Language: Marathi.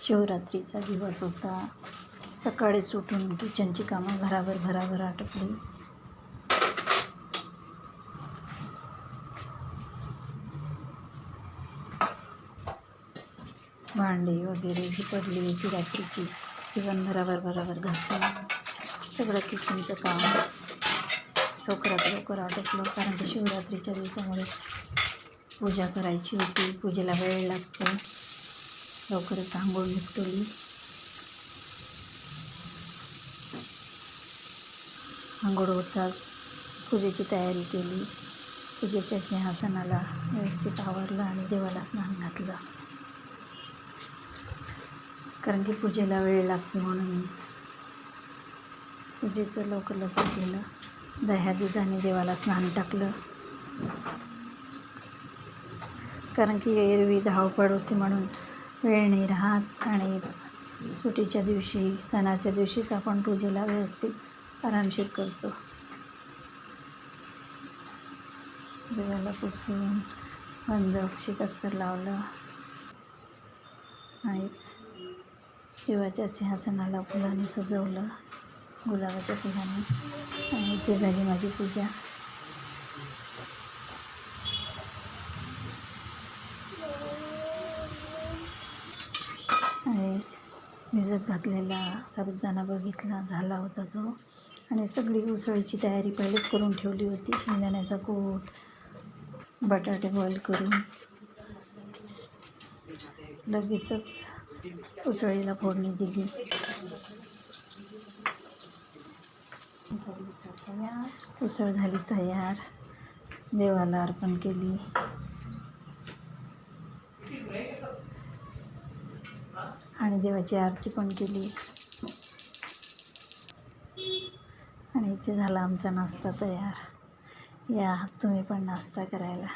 शिवरात्रीचा दिवस होता. सकाळीच उठून किचनची कामं भराभर आटपली. भांडी वगैरे जी पडली होती रात्रीची ती पण भराभर घासून सगळं किचनचं काम लवकर आटपलं. कारण की शिवरात्रीच्या दिवसामुळे पूजा करायची होती. पूजेला वेळ लागतो. लवकरच आंघोळ निपटवली. आंघोळ होताच पूजेची तयारी केली. पूजेच्या सिंहासनाला व्यवस्थित आवरलं आणि देवाला स्नान घातलं. कारण की पूजेला वेळ लागते म्हणून पूजेचं लवकर केलं. दह्या दुधाने देवाला स्नान टाकलं. कारण की एरवी धावपळ होती म्हणून वेळ नाही राहत आणि सुट्टीच्या दिवशी सणाच्या दिवशीच आपण पूजेला व्यवस्थित आरामशीर करतो. देवाला पुसून बंद अक्षिकत्तर लावलं आणि देवाच्या सिंहासनाला फुलाने सजवलं, गुलाबाच्या फुलाने. आणि इथे झाली माझी पूजा. आणि भिजत घातलेला साबुदाणा बघितला, झाला होता तो. आणि सगळी उसळीची तयारी पहिलेच करून ठेवली होती. शेंगदाण्याचा कूट, बटाटे बॉईल करून लगेचच उसळीला फोडणी दिली. उसळ झाली तयार. देवाला अर्पण केली. आणि देवाची आरती पण केली. आणि इथे झाला आमचा नाश्ता तयार. या तुम्ही पण नाश्ता करायला.